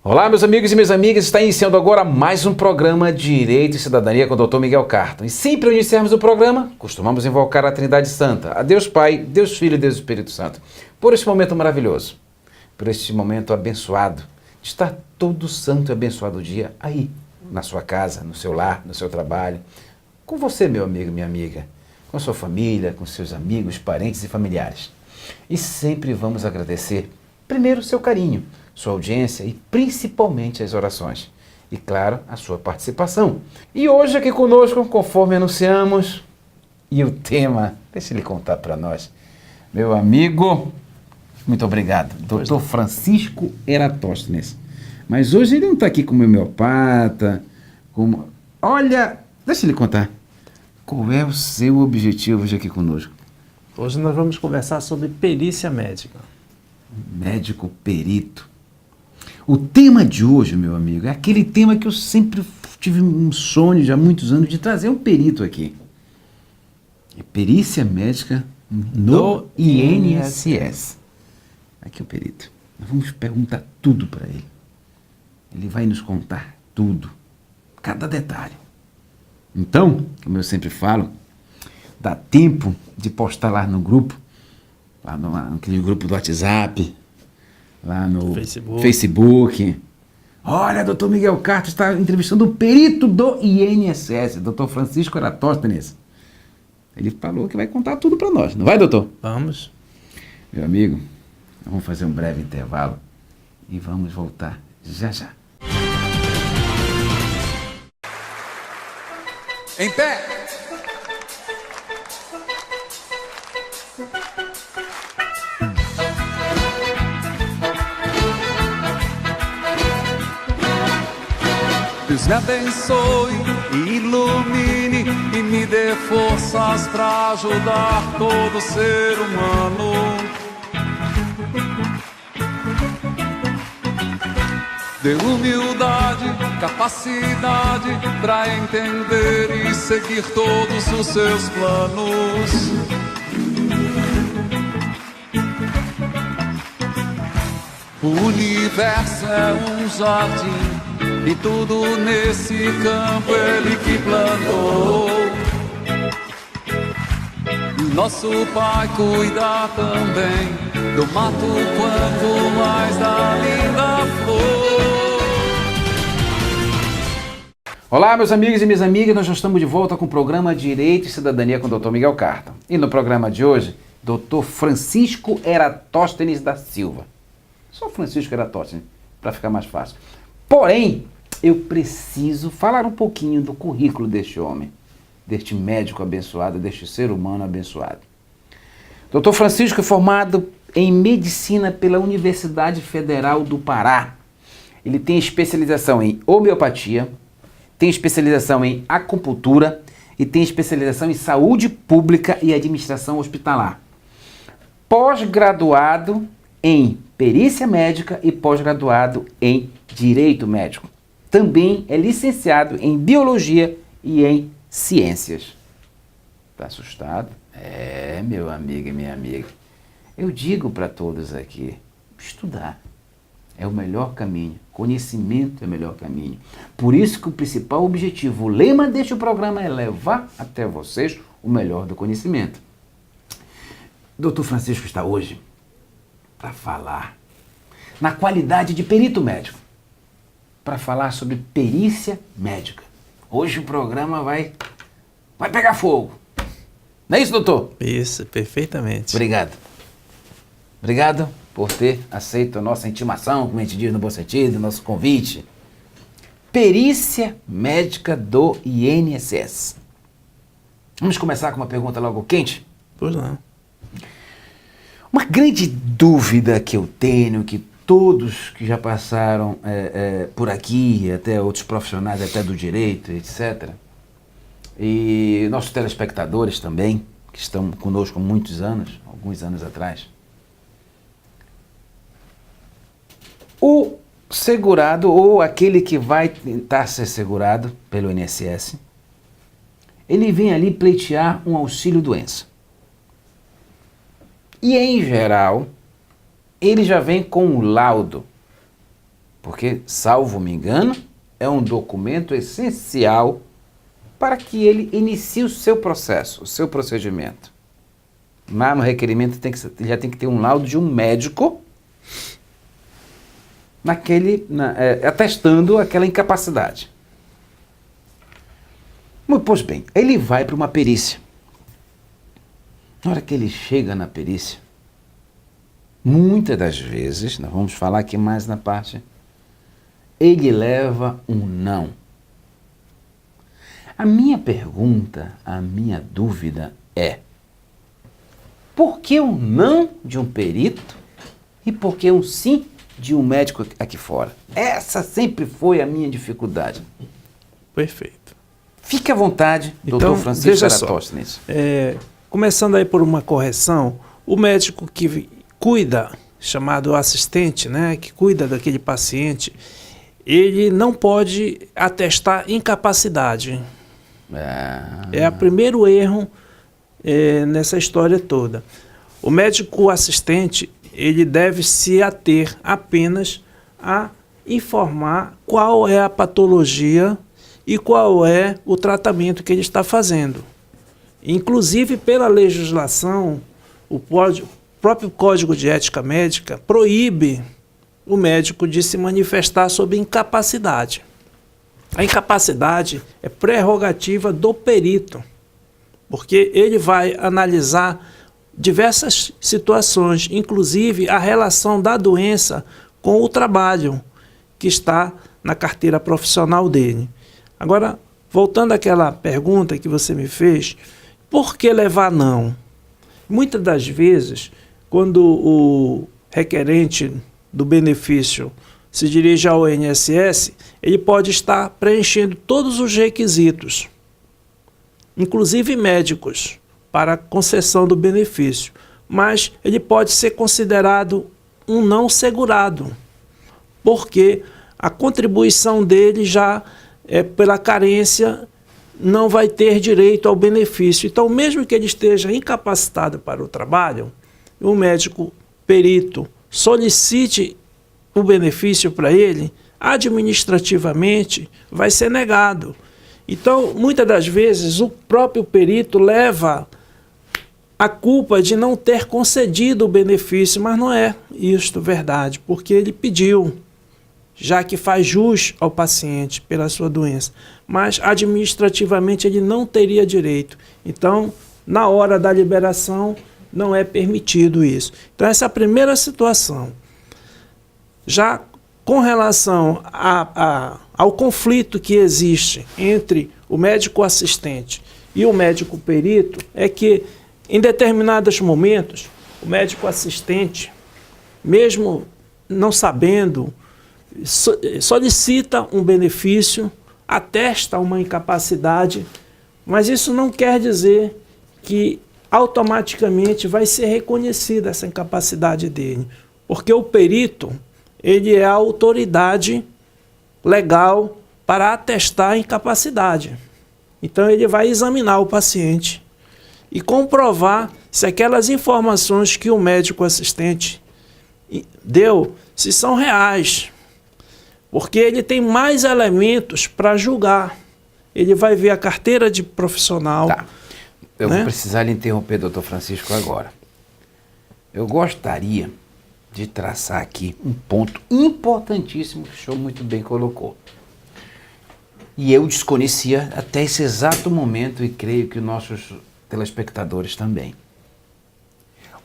Olá, meus amigos e minhas amigas, está iniciando agora mais um programa Direito e Cidadania com o Dr. Miguel Carton. E sempre ao iniciarmos o programa, costumamos invocar a Trindade Santa, a Deus Pai, Deus Filho e Deus Espírito Santo, por este momento maravilhoso, por este momento abençoado, de estar todo santo e abençoado dia aí, na sua casa, no seu lar, no seu trabalho, com você, meu amigo, minha amiga, com a sua família, com seus amigos, parentes e familiares. E sempre vamos agradecer, primeiro, o seu carinho, sua audiência e principalmente as orações. E claro, a sua participação. E hoje aqui conosco, conforme anunciamos, e o tema, deixa ele contar para nós. Meu amigo, muito obrigado, Dr. Francisco Eratóstenes. Mas hoje ele não está aqui como homeopata, como... Olha, deixa ele contar. Qual é o seu objetivo hoje aqui conosco? Hoje nós vamos conversar sobre perícia médica. Médico perito. O tema de hoje, meu amigo, é aquele tema que eu sempre tive um sonho já há muitos anos de trazer um perito aqui. É perícia médica no INSS. Aqui é o perito. Nós vamos perguntar tudo para ele. Ele vai nos contar tudo, cada detalhe. Então, como eu sempre falo, dá tempo de postar lá no grupo, lá naquele grupo do WhatsApp, lá no Facebook. Olha, doutor Miguel Carton está entrevistando o perito do INSS, doutor Francisco Eratóstenes. Ele falou que vai contar tudo para nós, não vai, doutor? Vamos. Meu amigo, vamos fazer um breve intervalo e vamos voltar já já. Em pé! Deus me abençoe e ilumine e me dê forças para ajudar todo ser humano. Dê humildade, capacidade para entender e seguir todos os seus planos. O universo é um jardim e tudo nesse campo ele que plantou. Nosso Pai cuida também do mato quanto mais da linda flor. Olá, meus amigos e minhas amigas, nós já estamos de volta com o programa Direito e Cidadania com o Dr. Miguel Carton. E no programa de hoje, Dr. Francisco Eratóstenes da Silva. Só Francisco Eratóstenes, para ficar mais fácil. Porém, eu preciso falar um pouquinho do currículo deste homem, deste médico abençoado, deste ser humano abençoado. Dr. Francisco é formado em Medicina pela Universidade Federal do Pará. Ele tem especialização em homeopatia, tem especialização em acupuntura e tem especialização em saúde pública e administração hospitalar. Pós-graduado em perícia médica e pós-graduado em direito médico. Também é licenciado em biologia e em ciências. Está assustado? É, meu amigo e minha amiga. Eu digo para todos aqui, estudar é o melhor caminho. Conhecimento é o melhor caminho. Por isso que o principal objetivo, o lema deste programa é levar até vocês o melhor do conhecimento. Dr. Francisco está hoje para falar na qualidade de perito médico, para falar sobre perícia médica. Hoje o programa vai pegar fogo. Não é isso, doutor? Isso, perfeitamente. Obrigado. Obrigado por ter aceito a nossa intimação, como a gente diz no bom sentido, nosso convite. Perícia médica do INSS. Vamos começar com uma pergunta logo quente? Pois não. Uma grande dúvida que eu tenho, que todos que já passaram por aqui, até outros profissionais, até do direito, etc., e nossos telespectadores também, que estão conosco há muitos anos, alguns anos atrás. O segurado, ou aquele que vai tentar ser segurado pelo INSS, ele vem ali pleitear um auxílio-doença. E, em geral, ele já vem com um laudo Porque, salvo me engano, é um documento essencial para que ele inicie o seu processo, o seu procedimento. Mas no requerimento já tem que ter um laudo de um médico atestando aquela incapacidade. Pois bem, ele vai para uma perícia. Na hora que ele chega na perícia, muitas das vezes, nós vamos falar aqui mais na parte, ele leva um não. A minha pergunta, a minha dúvida é: por que um não de um perito e por que um sim de um médico aqui fora? Essa sempre foi a minha dificuldade. Perfeito. Fique à vontade, Então, doutor Francisco veja só, Eratosthenes. Começando aí por uma correção, o médico que cuida, chamado assistente, né, que cuida daquele paciente, ele não pode atestar incapacidade. É o primeiro erro nessa história toda. O médico assistente, ele deve se ater apenas a informar qual é a patologia e qual é o tratamento que ele está fazendo. Inclusive, pela legislação, o próprio Código de Ética Médica proíbe o médico de se manifestar sobre incapacidade. A incapacidade é prerrogativa do perito, porque ele vai analisar diversas situações, inclusive a relação da doença com o trabalho que está na carteira profissional dele. Agora, voltando àquela pergunta que você me fez, por que levar não? Muitas das vezes, quando o requerente do benefício se dirige ao INSS, ele pode estar preenchendo todos os requisitos, inclusive médicos, para a concessão do benefício, mas ele pode ser considerado um não segurado, porque a contribuição dele já pela carência não vai ter direito ao benefício. Então, mesmo que ele esteja incapacitado para o trabalho, o médico perito solicite o benefício para ele, administrativamente vai ser negado. Então, muitas das vezes, o próprio perito leva a culpa de não ter concedido o benefício, mas não é isto verdade, porque ele pediu, já que faz jus ao paciente pela sua doença, mas administrativamente ele não teria direito. Então, na hora da liberação, não é permitido isso. Então, essa é a primeira situação. Já com relação ao conflito que existe entre o médico assistente e o médico perito, é que em determinados momentos, o médico assistente, mesmo não sabendo, solicita um benefício, atesta uma incapacidade, mas isso não quer dizer que automaticamente vai ser reconhecida essa incapacidade dele, porque o perito, ele é a autoridade legal para atestar a incapacidade. Então ele vai examinar o paciente e comprovar se aquelas informações que o médico assistente deu, se são reais, porque ele tem mais elementos para julgar. Ele vai ver a carteira de profissional. Tá. Eu vou precisar lhe interromper, doutor Francisco, agora. Eu gostaria de traçar aqui um ponto importantíssimo que o senhor muito bem colocou. E eu desconhecia até esse exato momento, e creio que os nossos telespectadores também.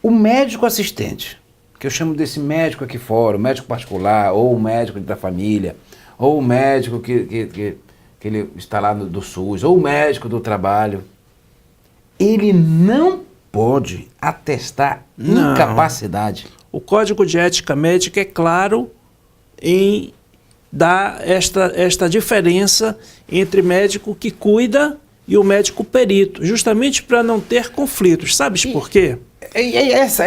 O médico assistente, que eu chamo desse médico aqui fora, o médico particular, ou o médico da família, ou o médico que ele está lá do SUS, ou o médico do trabalho, ele não pode atestar incapacidade. O Código de Ética Médica é claro em dar esta diferença entre médico que cuida e o médico perito, justamente para não ter conflitos. Sabes por quê? Essa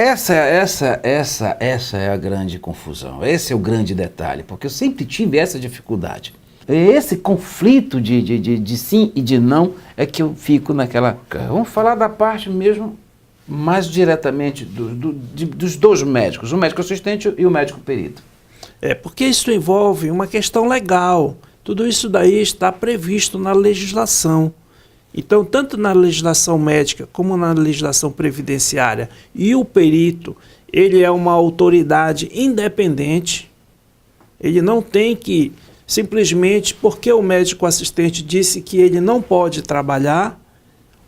é a grande confusão, esse é o grande detalhe, porque eu sempre tive essa dificuldade. Esse conflito de sim e de não é que eu fico naquela... Vamos falar da parte mesmo mais diretamente dos dois médicos, o médico assistente e o médico perito. Porque isso envolve uma questão legal. Tudo isso daí está previsto na legislação. Então, tanto na legislação médica como na legislação previdenciária, e o perito, ele é uma autoridade independente. Ele não tem que, simplesmente porque o médico assistente disse que ele não pode trabalhar,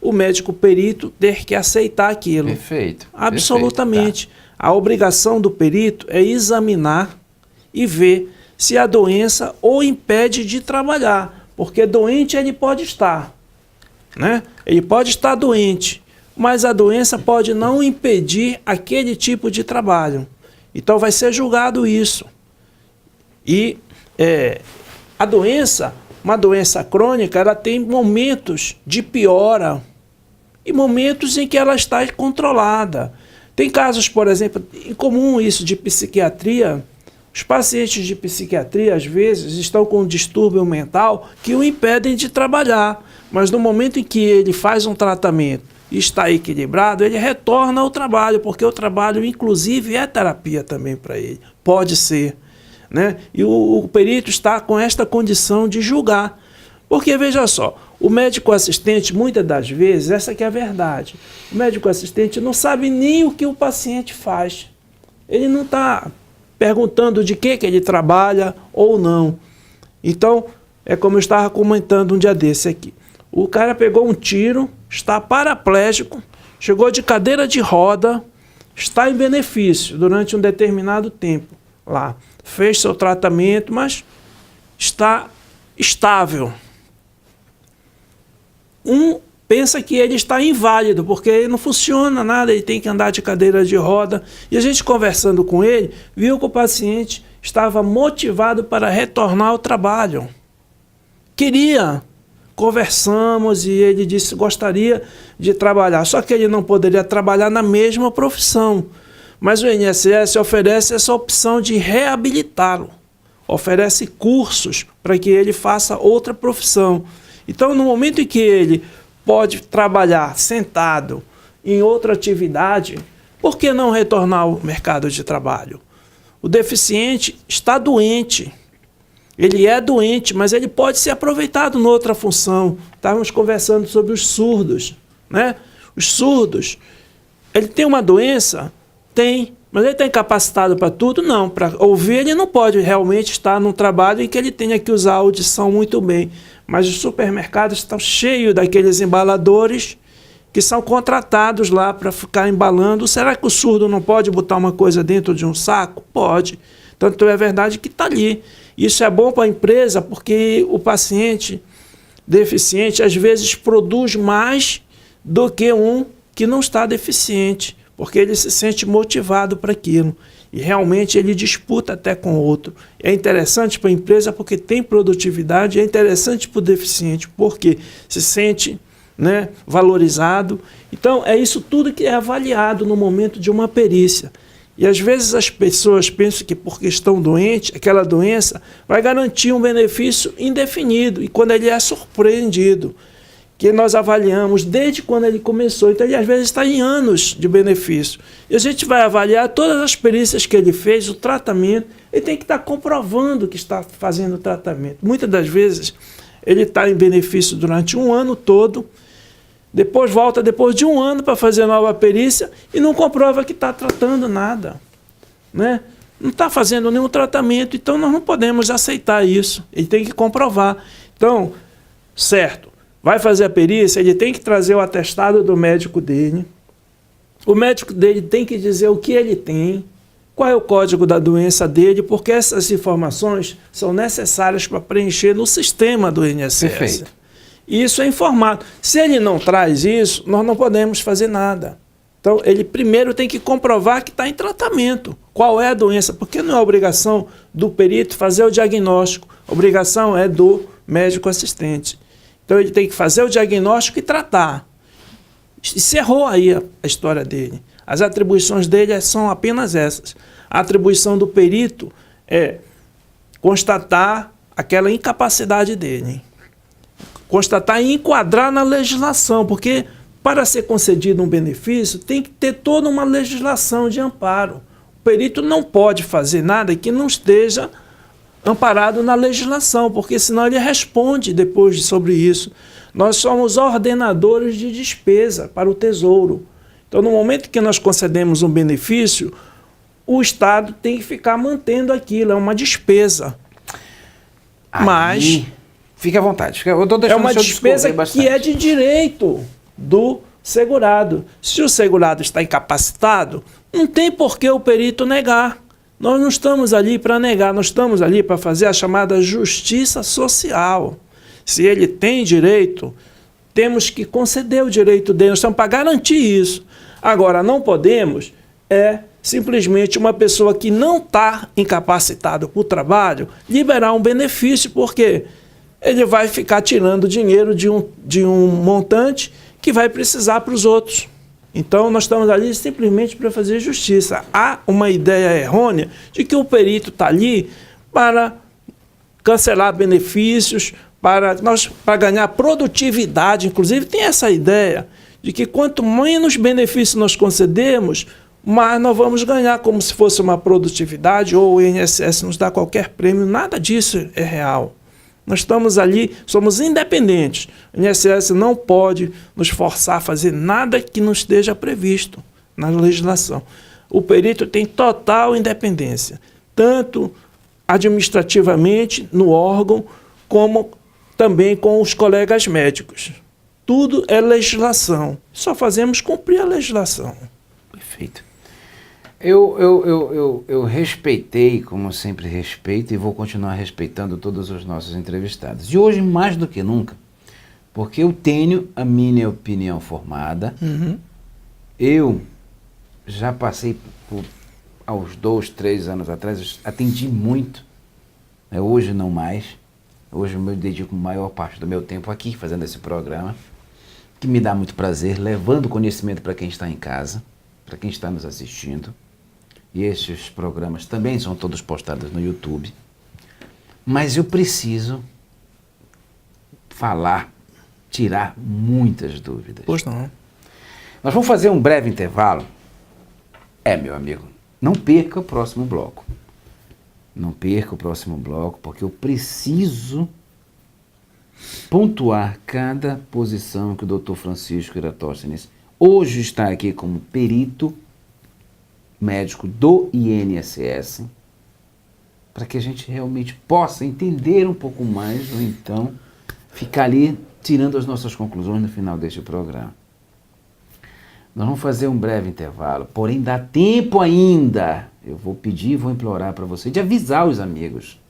o médico perito ter que aceitar aquilo. Perfeito. Absolutamente. Perfeito, A obrigação do perito é examinar e ver se a doença o impede de trabalhar. Porque doente ele pode estar, né? Ele pode estar doente, mas a doença pode não impedir aquele tipo de trabalho. Então vai ser julgado isso. E a doença, uma doença crônica, ela tem momentos de piora e momentos em que ela está controlada. Tem casos, por exemplo, em comum isso de psiquiatria. Os pacientes de psiquiatria, às vezes, estão com um distúrbio mental que o impedem de trabalhar. Mas no momento em que ele faz um tratamento e está equilibrado, ele retorna ao trabalho, porque o trabalho, inclusive, é terapia também para ele. Pode ser, né? E o perito está com esta condição de julgar. Porque, veja só, o médico assistente, muitas das vezes, essa que é a verdade, o médico assistente não sabe nem o que o paciente faz. Ele não está perguntando de que ele trabalha ou não. Então, é como eu estava comentando um dia desse aqui. O cara pegou um tiro, está paraplégico, chegou de cadeira de roda, está em benefício durante um determinado tempo lá. Fez seu tratamento, mas está estável. Pensa que ele está inválido, porque não funciona nada, ele tem que andar de cadeira de roda. E a gente conversando com ele, viu que o paciente estava motivado para retornar ao trabalho. Queria. Conversamos e ele disse que gostaria de trabalhar, só que ele não poderia trabalhar na mesma profissão. Mas o INSS oferece essa opção de reabilitá-lo. Oferece cursos para que ele faça outra profissão. Então, no momento em que ele pode trabalhar sentado em outra atividade, por que não retornar ao mercado de trabalho? O deficiente está doente. Ele é doente, mas ele pode ser aproveitado em outra função. Estávamos conversando sobre os surdos, né? Os surdos, ele tem uma doença? Tem. Mas ele está incapacitado para tudo? Não. Para ouvir, ele não pode realmente estar num trabalho em que ele tenha que usar a audição muito bem. Mas os supermercados estão cheios daqueles embaladores que são contratados lá para ficar embalando. Será que o surdo não pode botar uma coisa dentro de um saco? Pode. Tanto é verdade que está ali. Isso é bom para a empresa porque o paciente deficiente às vezes produz mais do que um que não está deficiente, porque ele se sente motivado para aquilo. E realmente ele disputa até com o outro. É interessante para a empresa porque tem produtividade, é interessante para o deficiente porque se sente, né, valorizado. Então é isso tudo que é avaliado no momento de uma perícia. E às vezes as pessoas pensam que porque estão doentes, aquela doença vai garantir um benefício indefinido. E quando ele é surpreendido, que nós avaliamos desde quando ele começou. Então ele às vezes está em anos de benefício. E a gente vai avaliar todas as perícias que ele fez, o tratamento, ele tem que estar comprovando que está fazendo o tratamento. Muitas das vezes ele está em benefício durante um ano todo, depois volta depois de um ano para fazer nova perícia e não comprova que está tratando nada, né? Não está fazendo nenhum tratamento, então nós não podemos aceitar isso. Ele tem que comprovar. Então, certo, vai fazer a perícia, ele tem que trazer o atestado do médico dele. O médico dele tem que dizer o que ele tem, qual é o código da doença dele, porque essas informações são necessárias para preencher no sistema do INSS. Perfeito. Isso é informado. Se ele não traz isso, nós não podemos fazer nada. Então, ele primeiro tem que comprovar que está em tratamento. Qual é a doença? Porque não é obrigação do perito fazer o diagnóstico. A obrigação é do médico assistente. Então, ele tem que fazer o diagnóstico e tratar. Encerrou aí a história dele. As atribuições dele são apenas essas. A atribuição do perito é constatar aquela incapacidade dele. Constatar e enquadrar na legislação, porque para ser concedido um benefício tem que ter toda uma legislação de amparo. perito não pode fazer nada que não esteja amparado na legislação, porque senão ele responde depois sobre isso. Nós somos ordenadores de despesa para o Tesouro. Então, no momento que nós concedemos um benefício, o Estado tem que ficar mantendo aquilo, é uma despesa. Mas fique à vontade. Eu tô é deixando uma despesa que é de direito do segurado. Se o segurado está incapacitado, não tem por que o perito negar. Nós não estamos ali para negar, nós estamos ali para fazer a chamada justiça social. Se ele tem direito, temos que conceder o direito dele, nós estamos para garantir isso. Agora, não podemos simplesmente uma pessoa que não está incapacitada para o trabalho liberar um benefício, porque ele vai ficar tirando dinheiro de um montante que vai precisar para os outros. Então, nós estamos ali simplesmente para fazer justiça. Há uma ideia errônea de que o perito está ali para cancelar benefícios, para ganhar produtividade. Inclusive, tem essa ideia de que quanto menos benefícios nós concedemos, mais nós vamos ganhar, como se fosse uma produtividade, ou o INSS nos dá qualquer prêmio. Nada disso é real. Nós estamos ali, somos independentes. O INSS não pode nos forçar a fazer nada que não esteja previsto na legislação. O perito tem total independência, tanto administrativamente no órgão, como também com os colegas médicos. Tudo é legislação. Só fazemos cumprir a legislação. Perfeito. Eu respeitei, como sempre respeito, e vou continuar respeitando todos os nossos entrevistados. E hoje, mais do que nunca, porque eu tenho a minha opinião formada, eu já passei aos 2, 3 anos atrás, atendi muito, hoje não mais. Hoje eu me dedico a maior parte do meu tempo aqui, fazendo esse programa, que me dá muito prazer, levando conhecimento para quem está em casa, para quem está nos assistindo. E estes programas também são todos postados no YouTube. Mas eu preciso falar, tirar muitas dúvidas. Pois não. Nós vamos fazer um breve intervalo. Meu amigo, não perca o próximo bloco. Não perca o próximo bloco, porque eu preciso pontuar cada posição que o Dr. Francisco Eratosthenes hoje está aqui como perito médico do INSS, para que a gente realmente possa entender um pouco mais, ou então ficar ali tirando as nossas conclusões no final deste programa. Nós vamos fazer um breve intervalo, porém dá tempo ainda. Eu vou pedir, vou implorar para você de avisar os amigos.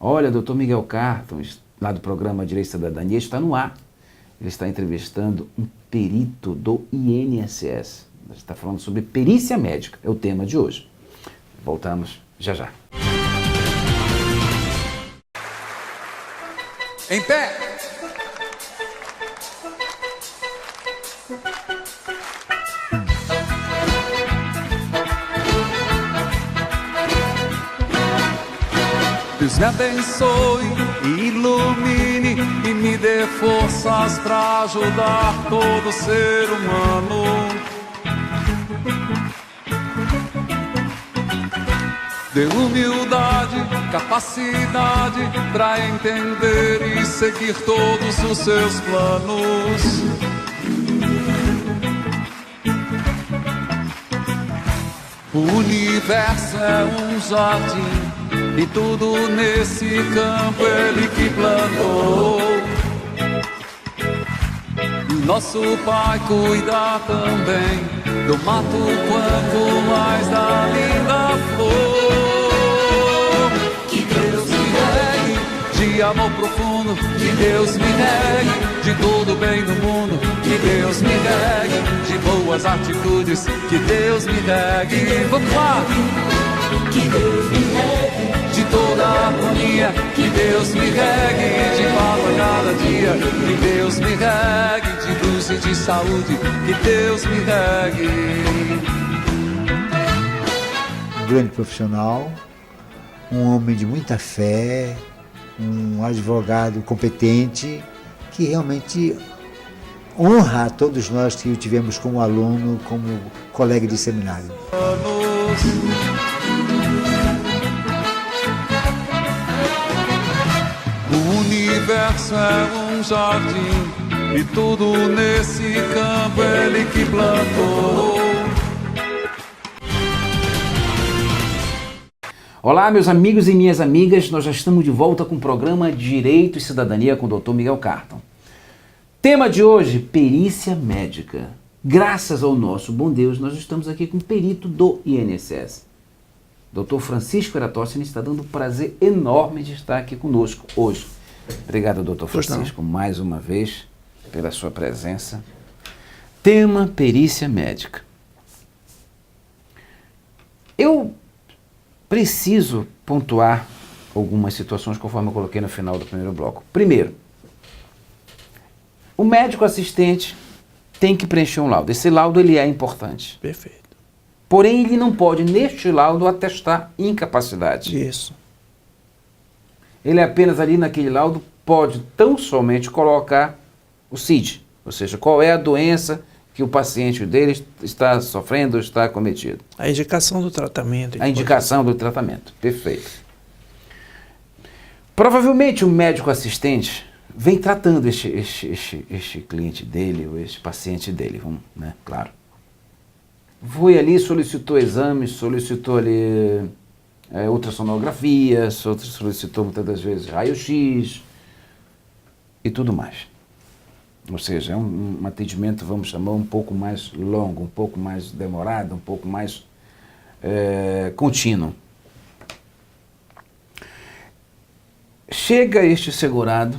Olha, Dr. Miguel Carton, lá do programa Direito e Cidadania, está no ar. Ele está entrevistando um perito do INSS. A gente está falando sobre perícia médica, é o tema de hoje. Voltamos já já. Em pé! Deus me abençoe e ilumine e me dê forças para ajudar todo ser humano. Dê humildade, capacidade para entender e seguir todos os seus planos. O universo é um jardim e tudo nesse campo ele que plantou. Nosso Pai cuida também do mato quanto mais da linda flor. Que Deus me regue de amor profundo, que Deus me regue de todo bem do mundo, que Deus me regue de boas atitudes, que Deus me regue. Vamos lá! Que Deus me regue de toda a harmonia, que Deus me regue de paz a cada dia, que Deus me regue de luz e de saúde, que Deus me regue. Um grande profissional, um homem de muita fé, um advogado competente, que realmente honra a todos nós que o tivemos como aluno, como colega de seminário. O universo é um jardim e tudo nesse campo ele que plantou. Olá, meus amigos e minhas amigas, nós já estamos de volta com o programa Direito e Cidadania com o Dr. Miguel Carton. Tema de hoje, perícia médica. Graças ao nosso bom Deus, nós estamos aqui com o perito do INSS. Dr. Francisco Eratosthenes está dando um prazer enorme de estar aqui conosco hoje. Obrigado, Dr. Francisco, mais uma vez, pela sua presença. Tema, perícia médica. Eu preciso pontuar algumas situações conforme eu coloquei no final do primeiro bloco. Primeiro, o médico assistente tem que preencher um laudo. Esse laudo ele é importante. Perfeito. Porém, ele não pode, neste laudo, atestar incapacidade. Isso. Ele apenas ali naquele laudo pode tão somente colocar o CID, ou seja, qual é a doença que o paciente dele está sofrendo ou está cometido. A indicação do tratamento. A indicação do tratamento, perfeito. Provavelmente o médico assistente vem tratando este cliente dele, ou este paciente dele, vamos, né? Claro. Foi ali, solicitou exames, solicitou ali ultrassonografia, solicitou muitas das vezes raio-x e tudo mais. Ou seja, é um atendimento, vamos chamar, um pouco mais longo, um pouco mais demorado, um pouco mais contínuo. Chega este segurado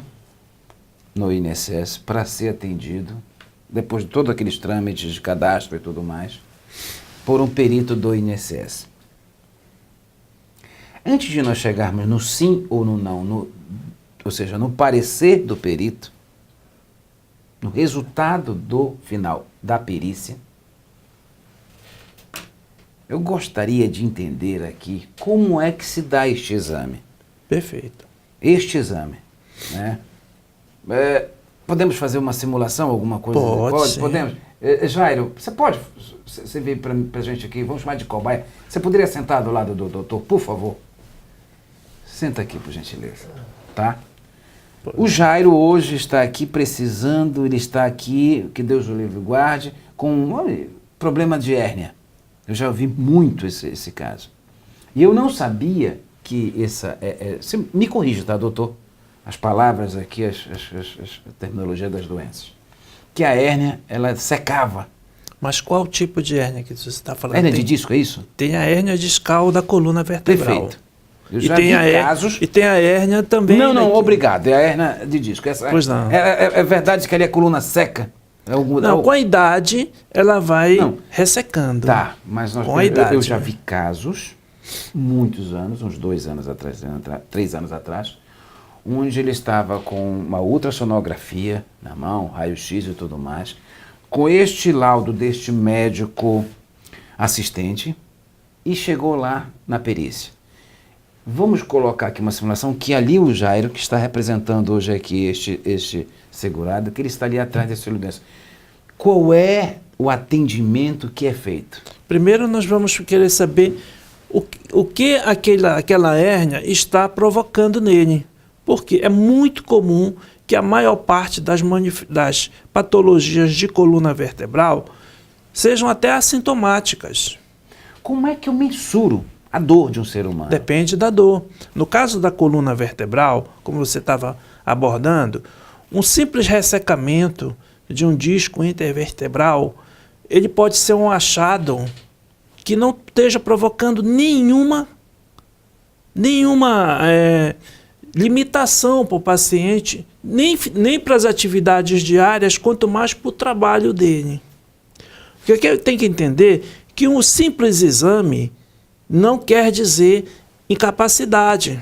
no INSS para ser atendido, depois de todos aqueles trâmites de cadastro e tudo mais, por um perito do INSS. Antes de nós chegarmos no sim ou no não, ou seja, no parecer do perito, no resultado do final da perícia, eu gostaria de entender aqui como é que se dá este exame. Perfeito. Este exame, né? Podemos fazer uma simulação, alguma coisa? Pode. Podemos. Jairo, você veio para a gente aqui, vamos chamar de cobaia. Você poderia sentar do lado do doutor, por favor? Senta aqui, por gentileza, tá? O Jairo hoje está aqui precisando, ele está aqui, que Deus o livre e guarde, com problema de hérnia. Eu já ouvi muito esse caso. E eu não sabia que você me corrija, tá, doutor? As palavras aqui, a terminologia das doenças. Que a hérnia, ela secava. Mas qual tipo de hérnia que você está falando? Hérnia de disco, é isso? Tem a hérnia discal da coluna vertebral. Perfeito. Eu já vi casos... E tem a hérnia também... Não, obrigado. É a hérnia de disco. Pois não. É verdade que ali a coluna seca? Com a idade, ela vai ressecando. Tá, mas com a idade, eu já vi casos, muitos anos, uns 2 anos atrás, 3 anos atrás, onde ele estava com uma ultrassonografia na mão, raio-x e tudo mais, com este laudo deste médico assistente, e chegou lá na perícia. Vamos colocar aqui uma simulação que ali o Jairo, que está representando hoje aqui este segurado, que ele está ali atrás desse olho. Qual é o atendimento que é feito? Primeiro nós vamos querer saber o que aquela hérnia está provocando nele. Porque é muito comum que a maior parte das patologias de coluna vertebral sejam até assintomáticas. Como é que eu mensuro a dor de um ser humano? Depende da dor. No caso da coluna vertebral, como você estava abordando, um simples ressecamento de um disco intervertebral, ele pode ser um achado que não esteja provocando nenhuma limitação para o paciente, nem para as atividades diárias, quanto mais para o trabalho dele. O que tem que entender que um simples exame não quer dizer incapacidade.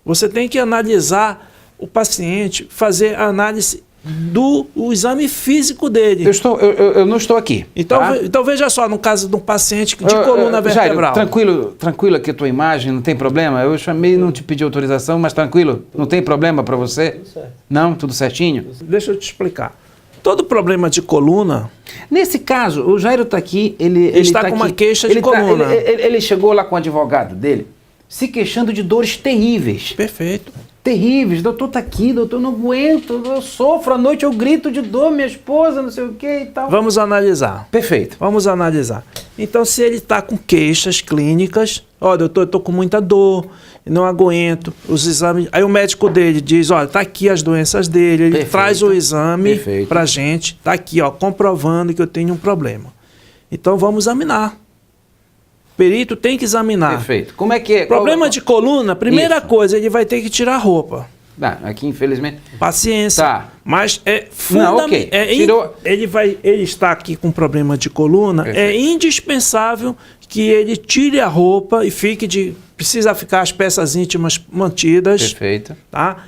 Você tem que analisar o paciente, fazer a análise do exame físico dele. Eu não estou aqui. Então veja só, no caso de um paciente de coluna vertebral. Jairo, tranquilo aqui a tua imagem, não tem problema? Eu chamei, não te pedi autorização, mas tranquilo, não tem problema para você? Tudo certo. Não? Tudo certinho? Deixa eu te explicar. Todo problema de coluna... Nesse caso, o Jairo está aqui, ele está tá com aqui, uma queixa de coluna. Ele chegou lá com o advogado dele, se queixando de dores terríveis. Perfeito. Terríveis. Doutor, tá aqui, doutor, eu não aguento, eu sofro, à noite eu grito de dor, minha esposa, não sei o que e tal. Vamos analisar. Perfeito. Vamos analisar. Então, se ele está com queixas clínicas, ó, doutor, eu estou com muita dor, não aguento, os exames... Aí o médico dele diz, olha, tá aqui as doenças dele, ele Perfeito. traz o exame Perfeito. pra gente, tá aqui, ó, comprovando que eu tenho um problema. Então, vamos examinar. O perito tem que examinar. Perfeito. Como é que é? Problema de coluna, primeira Isso. coisa, ele vai ter que tirar a roupa. Aqui, infelizmente... Paciência. Tá. Mas é Não, fundamental. ok. Tirou... Ele está aqui com problema de coluna. Perfeito. É indispensável que ele tire a roupa e precisa ficar as peças íntimas mantidas. Perfeito. Tá?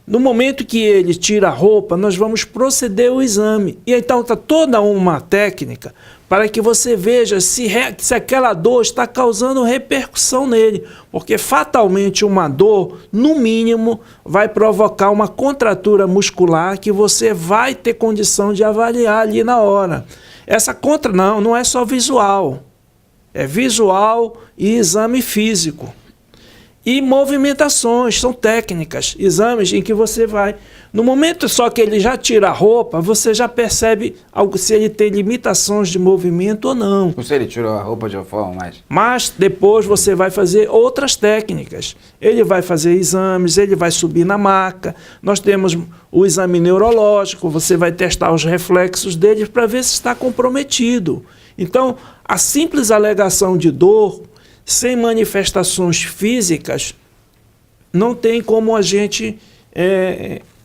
No momento que ele tira a roupa, nós vamos proceder ao exame. E então está toda uma técnica para que você veja se aquela dor está causando repercussão nele. Porque fatalmente uma dor, no mínimo, vai provocar uma contratura muscular que você vai ter condição de avaliar ali na hora. Não é só visual. É visual e exame físico. E movimentações, são técnicas, exames em que você vai... No momento só que ele já tira a roupa, você já percebe se ele tem limitações de movimento ou não. Não sei, ele tirou a roupa de uma forma mais... Mas depois você vai fazer outras técnicas. Ele vai fazer exames, ele vai subir na maca. Nós temos o exame neurológico, você vai testar os reflexos dele para ver se está comprometido. Então, a simples alegação de dor, sem manifestações físicas, não tem como a gente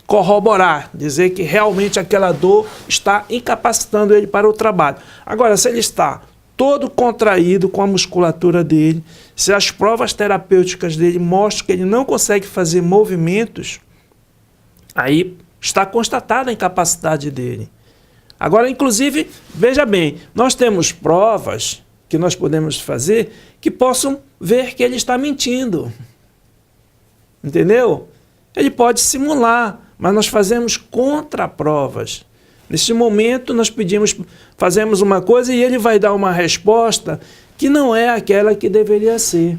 corroborar, dizer que realmente aquela dor está incapacitando ele para o trabalho. Agora, se ele está todo contraído com a musculatura dele, se as provas terapêuticas dele mostram que ele não consegue fazer movimentos, aí está constatada a incapacidade dele. Agora, inclusive, veja bem, nós temos provas que nós podemos fazer que possam ver que ele está mentindo. Entendeu? Ele pode simular, mas nós fazemos contraprovas. Nesse momento, nós fazemos uma coisa e ele vai dar uma resposta que não é aquela que deveria ser.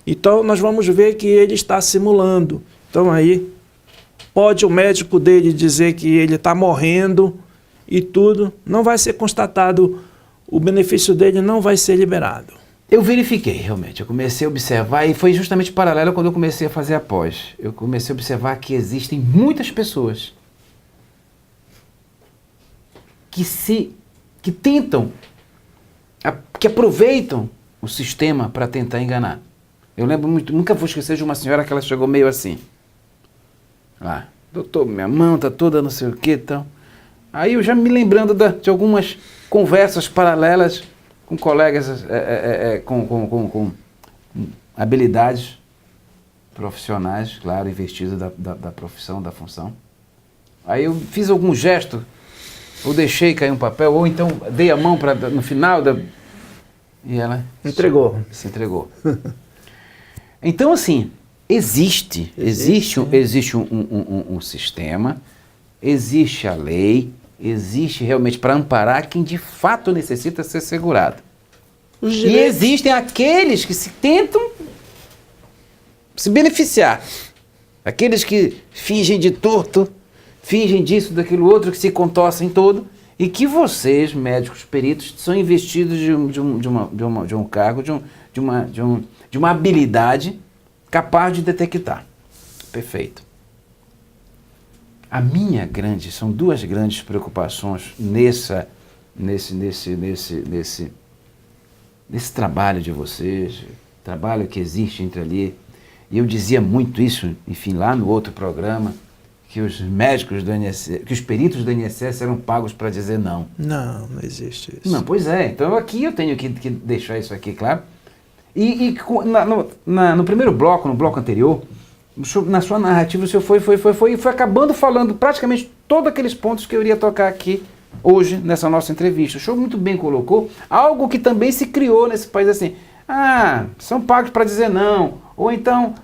Então, nós vamos ver que ele está simulando. Então, aí, pode o médico dele dizer que ele está morrendo e tudo, não vai ser constatado, o benefício dele não vai ser liberado. Eu verifiquei, realmente. Eu comecei a observar, e foi justamente paralelo quando eu comecei a fazer a pós. Eu comecei a observar que existem muitas pessoas que tentam, que aproveitam o sistema para tentar enganar. Eu lembro muito, nunca vou esquecer de uma senhora que ela chegou meio assim. Doutor, minha mão está toda não sei o que e tal. Aí eu já me lembrando de algumas conversas paralelas com colegas com habilidades profissionais, claro, investidas da profissão, da função. Aí eu fiz algum gesto, ou deixei cair um papel, ou então dei a mão no final e ela se entregou. Então, assim, existe um sistema, existe a lei, existe realmente para amparar quem de fato necessita ser segurado. E existem aqueles que tentam se beneficiar. Aqueles que fingem de torto, fingem disso, daquilo outro, que se contorcem todo, e que vocês, médicos peritos, são investidos de um cargo, de uma habilidade capaz de detectar. Perfeito. São duas grandes preocupações nesse trabalho de vocês, trabalho que existe entre ali. E eu dizia muito isso, enfim, lá no outro programa, que os médicos do INSS, que os peritos do INSS eram pagos para dizer não. Não existe isso. Não, pois é. Então aqui eu tenho que deixar isso aqui claro. E no primeiro bloco, no bloco anterior, na sua narrativa, o senhor foi acabando falando praticamente todos aqueles pontos que eu iria tocar aqui hoje, nessa nossa entrevista. O senhor muito bem colocou algo que também se criou nesse país assim. São pagos para dizer não. Ou então,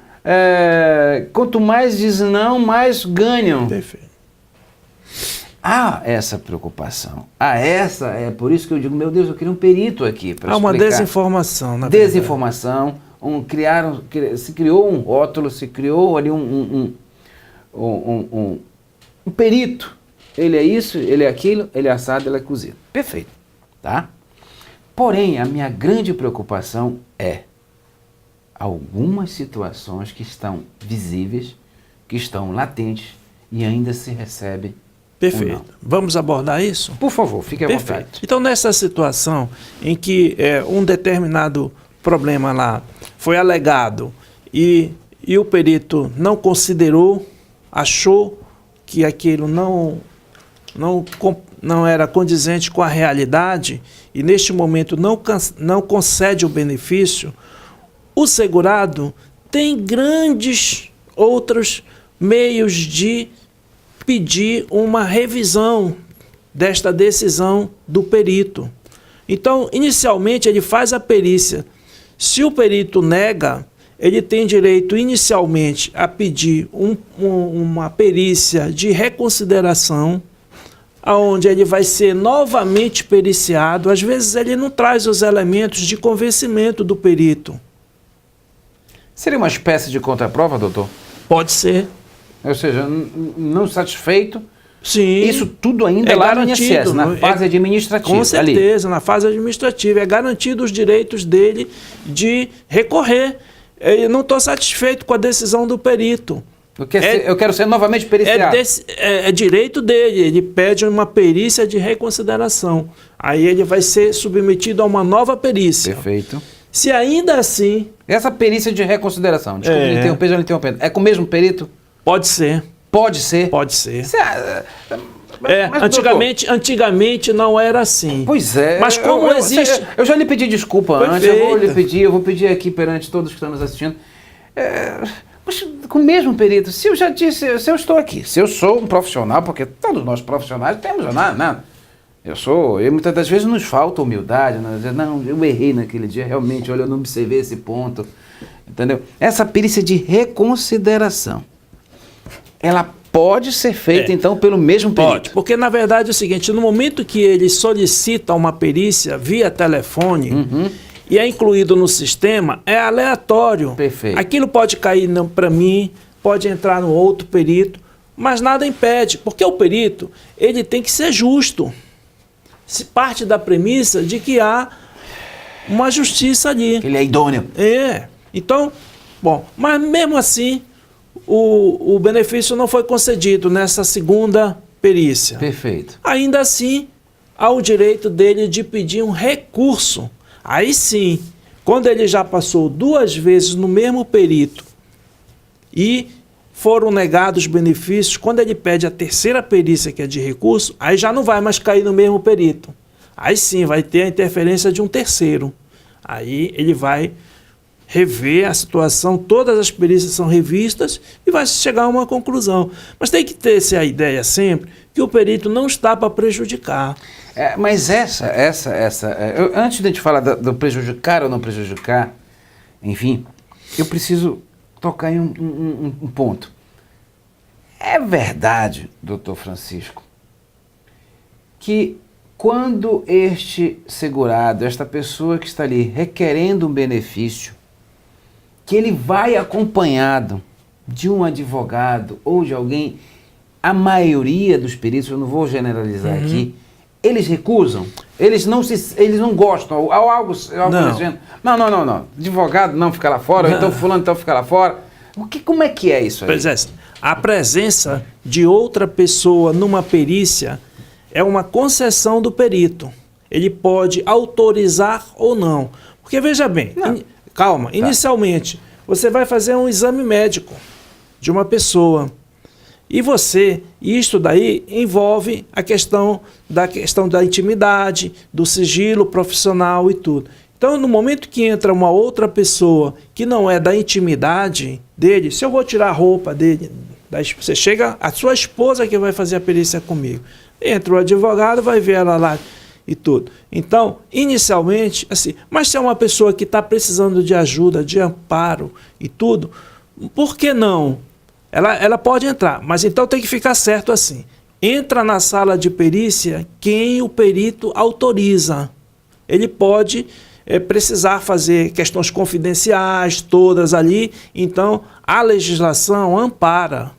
quanto mais diz não, mais ganham. Perfeito. há essa preocupação. É por isso que eu digo, meu Deus, eu queria um perito aqui para Há uma explicar. desinformação, na verdade. Desinformação, se criou um rótulo, se criou ali um perito. Ele é isso, ele é aquilo, ele é assado, ele é cozido. Perfeito, tá? Porém, a minha grande preocupação é algumas situações que estão visíveis, que estão latentes e ainda se recebe. Perfeito. Vamos abordar isso? Por favor, fique à vontade. Então, nessa situação em que um determinado problema lá foi alegado e o perito não considerou, achou que aquilo não era condizente com a realidade e neste momento não concede o benefício, o segurado tem grandes outros meios de pedir uma revisão desta decisão do perito. Então, inicialmente, ele faz a perícia. Se o perito nega, ele tem direito, inicialmente, a pedir uma perícia de reconsideração, onde ele vai ser novamente periciado. Às vezes, ele não traz os elementos de convencimento do perito. Seria uma espécie de contraprova, doutor? Pode ser. Ou seja, não satisfeito, sim, isso tudo ainda é lá no INSS, na fase administrativa. Com certeza, na fase administrativa. É garantido os direitos dele de recorrer. Eu não estou satisfeito com a decisão do perito. Eu quero ser novamente periciado. É direito dele, ele pede uma perícia de reconsideração. Aí ele vai ser submetido a uma nova perícia. Perfeito. Se ainda assim... Essa perícia de reconsideração, desculpe, já interrompendo, é com o mesmo perito? Pode ser. Pode ser? Pode ser. Mas, antigamente não era assim. Pois é. Mas como existe... Eu já lhe pedi desculpa antes, eu vou pedir aqui perante todos que estão nos assistindo. Mas com o mesmo perito, se eu já disse, se eu estou aqui, se eu sou um profissional, porque todos nós profissionais temos nada. E muitas das vezes nos falta humildade, não, eu errei naquele dia, realmente, olha, eu não observei esse ponto, entendeu? Essa perícia de reconsideração, ela pode ser feita, então, pelo mesmo perito? Pode, porque na verdade é o seguinte, no momento que ele solicita uma perícia via telefone, e é incluído no sistema, é aleatório. Perfeito. Aquilo pode cair para mim, pode entrar no outro perito, mas nada impede, porque o perito, ele tem que ser justo. Se parte da premissa de que há uma justiça ali. Ele é idôneo. Então, bom, mas mesmo assim, o benefício não foi concedido nessa segunda perícia. Perfeito. Ainda assim, há o direito dele de pedir um recurso. Aí sim, quando ele já passou 2 vezes no mesmo perito e foram negados os benefícios, quando ele pede a terceira perícia, que é de recurso, aí já não vai mais cair no mesmo perito. Aí sim, vai ter a interferência de um terceiro. Aí ele vai rever a situação, todas as perícias são revistas e vai chegar a uma conclusão. Mas tem que ter essa ideia sempre que o perito não está para prejudicar. Mas antes de a gente falar do prejudicar ou não prejudicar, enfim, eu preciso tocar em um ponto. É verdade, doutor Francisco, que quando este segurado, esta pessoa que está ali requerendo um benefício, que ele vai acompanhado de um advogado ou de alguém, a maioria dos peritos, eu não vou generalizar aqui, eles recusam, eles não gostam, ou algo dizendo, não, advogado não fica lá fora, ou então fulano então fica lá fora. Como é que é isso aí? Pois é, a presença de outra pessoa numa perícia é uma concessão do perito. Ele pode autorizar ou não. Porque veja bem, calma, inicialmente você vai fazer um exame médico de uma pessoa. E isto daí envolve a questão da intimidade, do sigilo profissional e tudo. Então, no momento que entra uma outra pessoa que não é da intimidade dele, se eu vou tirar a roupa dele, você chega, a sua esposa que vai fazer a perícia comigo. Entra o advogado, vai ver ela lá e tudo. Então, inicialmente, assim, mas se é uma pessoa que está precisando de ajuda, de amparo e tudo, por que não? Ela pode entrar, mas então tem que ficar certo assim. entra na sala de perícia quem o perito autoriza. Ele pode precisar fazer questões confidenciais, todas ali, então a legislação ampara.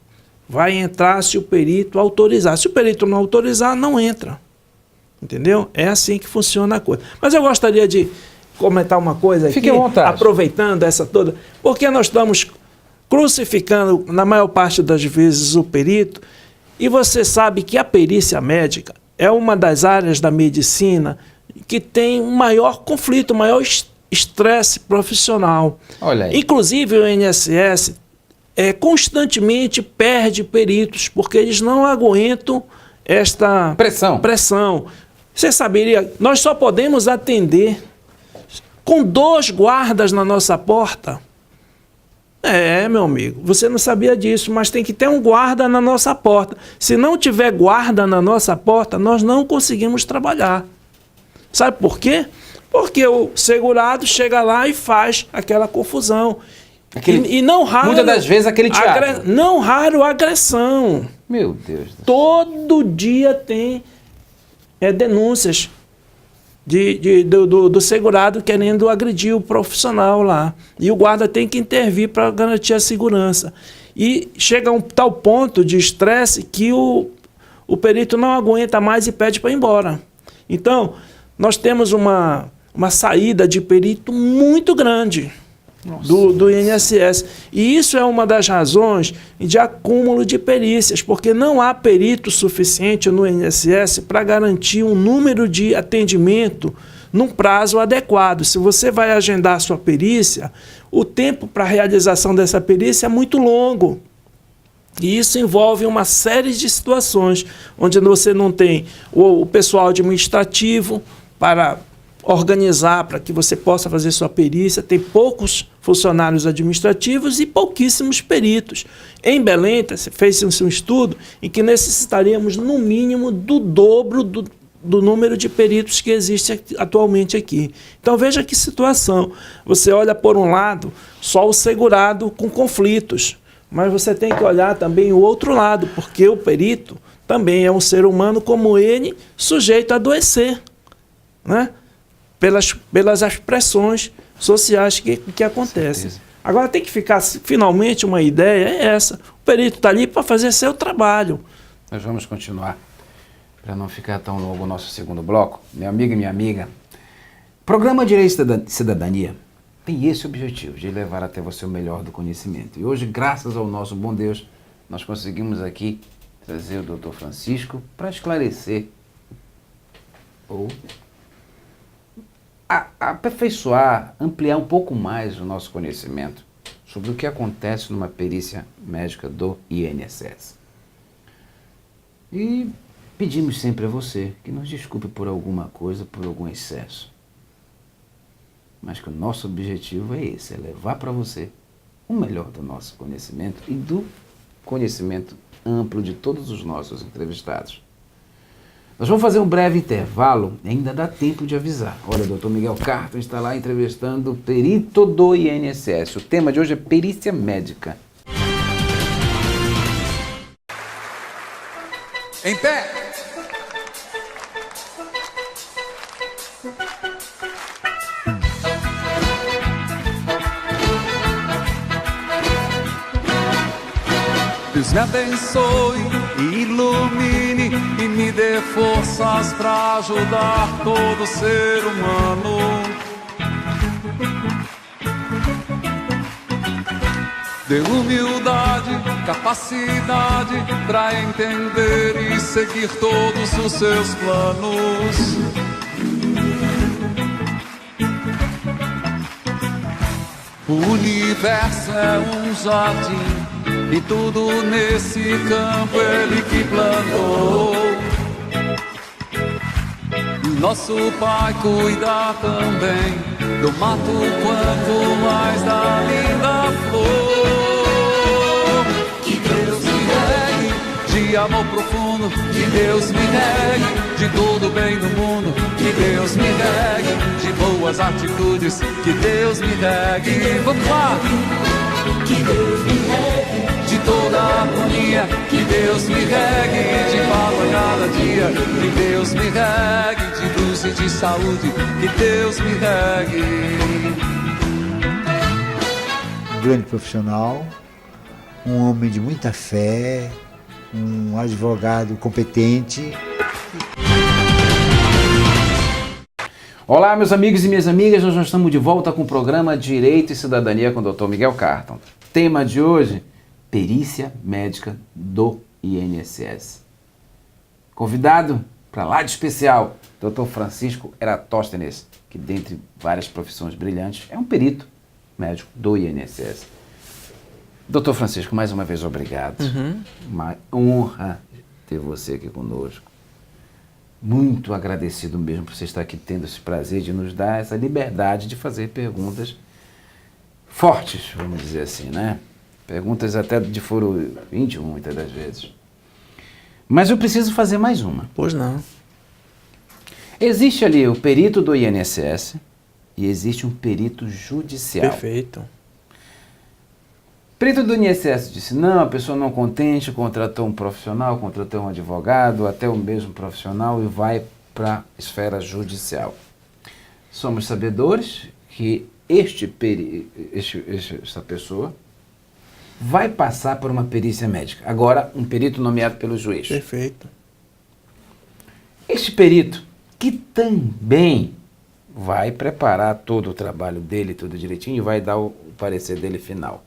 Vai entrar se o perito autorizar. Se o perito não autorizar, não entra. Entendeu? É assim que funciona a coisa. Mas eu gostaria de comentar uma coisa aqui, fique à vontade, aproveitando essa toda, porque nós estamos crucificando, na maior parte das vezes, o perito, e você sabe que a perícia médica é uma das áreas da medicina que tem um maior conflito, maior estresse profissional. Olha aí. Inclusive o INSS constantemente perde peritos, porque eles não aguentam esta pressão. Você saberia, nós só podemos atender com 2 guardas na nossa porta. Meu amigo, você não sabia disso, mas tem que ter um guarda na nossa porta. Se não tiver guarda na nossa porta, nós não conseguimos trabalhar. Sabe por quê? Porque o segurado chega lá e faz aquela confusão. E não raro... Muitas das vezes aquele teatro. Não raro agressão. Meu Deus do céu. Todo dia tem denúncias do segurado querendo agredir o profissional lá. E o guarda tem que intervir para garantir a segurança. E chega a um tal ponto de estresse que o perito não aguenta mais e pede para ir embora. Então, nós temos uma saída de perito muito grande do INSS. E isso é uma das razões de acúmulo de perícias, porque não há perito suficiente no INSS para garantir um número de atendimento num prazo adequado. Se você vai agendar a sua perícia, o tempo para a realização dessa perícia é muito longo. E isso envolve uma série de situações, onde você não tem o pessoal administrativo para organizar, para que você possa fazer sua perícia, tem poucos funcionários administrativos e pouquíssimos peritos. Em Belém, fez-se um estudo em que necessitaríamos, no mínimo, do dobro do número de peritos que existe atualmente aqui. Então, veja que situação. Você olha, por um lado, só o segurado com conflitos, mas você tem que olhar também o outro lado, porque o perito também é um ser humano como ele, sujeito a adoecer, né? Pelas pressões sociais que acontecem. Agora tem que ficar, finalmente, uma ideia é essa. O perito está ali para fazer seu trabalho. Nós vamos continuar, para não ficar tão longo o nosso segundo bloco. Meu amigo e minha amiga, Programa Direito e Cidadania tem esse objetivo, de levar até você o melhor do conhecimento. E hoje, graças ao nosso bom Deus, nós conseguimos aqui trazer o Dr. Francisco para esclarecer ou aperfeiçoar, ampliar um pouco mais o nosso conhecimento sobre o que acontece numa perícia médica do INSS. E pedimos sempre a você que nos desculpe por alguma coisa, por algum excesso. Mas que o nosso objetivo é esse, é levar para você o melhor do nosso conhecimento e do conhecimento amplo de todos os nossos entrevistados. Nós vamos fazer um breve intervalo, ainda dá tempo de avisar. Olha, o Dr. Miguel Carton está lá entrevistando o perito do INSS. O tema de hoje é perícia médica. Em pé! Deus me abençoe e ilumine e me dê forças para ajudar todo ser humano. Dê humildade, capacidade para entender e seguir todos os seus planos. O universo é um jardim e tudo nesse campo ele que plantou. Nosso Pai cuida também do mato quanto mais da linda flor. Que Deus me regue de amor profundo, que Deus me regue de todo bem do mundo, que Deus me regue de boas atitudes, que Deus me regue. Vamos lá! Que Deus me regue de toda harmonia, dia, que Deus me regue de paz a cada dia, que Deus me regue de luz e de saúde, que Deus me regue. Um grande profissional, um homem de muita fé, um advogado competente. Olá, meus amigos e minhas amigas, nós já estamos de volta com o programa Direito e Cidadania com o Dr. Miguel Carton. Tema de hoje, perícia médica do INSS. Convidado para lá de especial, Dr. Francisco Eratóstenes, que dentre várias profissões brilhantes, é um perito médico do INSS. Dr. Francisco, mais uma vez obrigado. Uma honra ter você aqui conosco. Muito agradecido mesmo por você estar aqui tendo esse prazer de nos dar essa liberdade de fazer perguntas fortes, vamos dizer assim, né? Perguntas até de foro íntimo, muitas das vezes. Mas eu preciso fazer mais uma. Pois não. Existe ali o perito do INSS e existe um perito judicial. Perfeito. O perito do INSS disse, não, a pessoa não contente, contratou um profissional, contratou um advogado, até o mesmo profissional e vai para a esfera judicial. Somos sabedores que esta pessoa vai passar por uma perícia médica. Agora, um perito nomeado pelo juiz. Perfeito. Este perito, que também vai preparar todo o trabalho dele, tudo direitinho, e vai dar o parecer dele final.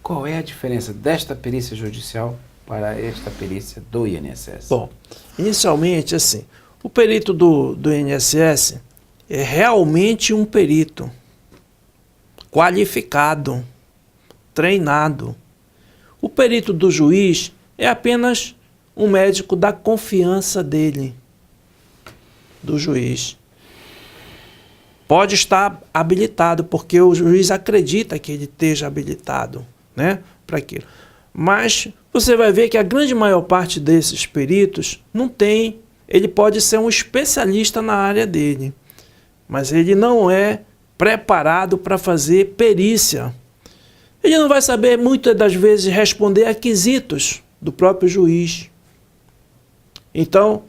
Qual é a diferença desta perícia judicial para esta perícia do INSS? Bom, inicialmente, assim, o perito do INSS é realmente um perito qualificado, treinado. O perito do juiz é apenas um médico da confiança dele, do juiz. Pode estar habilitado, porque o juiz acredita que ele esteja habilitado, né, para aquilo. Mas você vai ver que a grande maior parte desses peritos não tem, ele pode ser um especialista na área dele, mas ele não é preparado para fazer perícia. Ele não vai saber muitas das vezes responder a quesitos do próprio juiz. Então,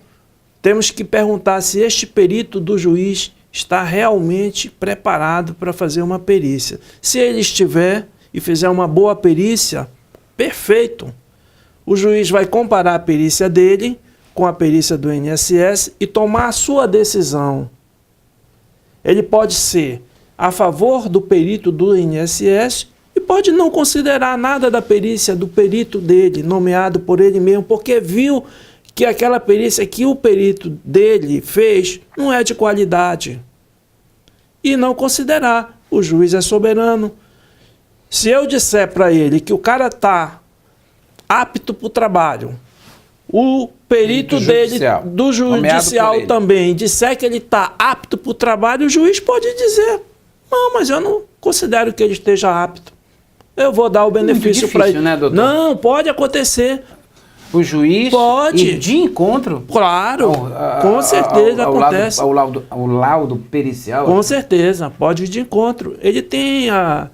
temos que perguntar se este perito do juiz está realmente preparado para fazer uma perícia. Se ele estiver e fizer uma boa perícia, perfeito. O juiz vai comparar a perícia dele com a perícia do INSS e tomar a sua decisão. Ele pode ser a favor do perito do INSS e pode não considerar nada da perícia do perito dele, nomeado por ele mesmo, porque viu que aquela perícia que o perito dele fez não é de qualidade. E não considerar. O juiz é soberano. Se eu disser para ele que o cara está apto para o trabalho, o perito dele, do judicial também, disser que ele está apto para o trabalho, o juiz pode dizer, não, mas eu não considero que ele esteja apto. Eu vou dar o benefício para ele. Né, doutor? Não, pode acontecer. O juiz pode ir de encontro? Claro, com certeza acontece. Ao laudo pericial? Com certeza, pode ir de encontro. Ele tem a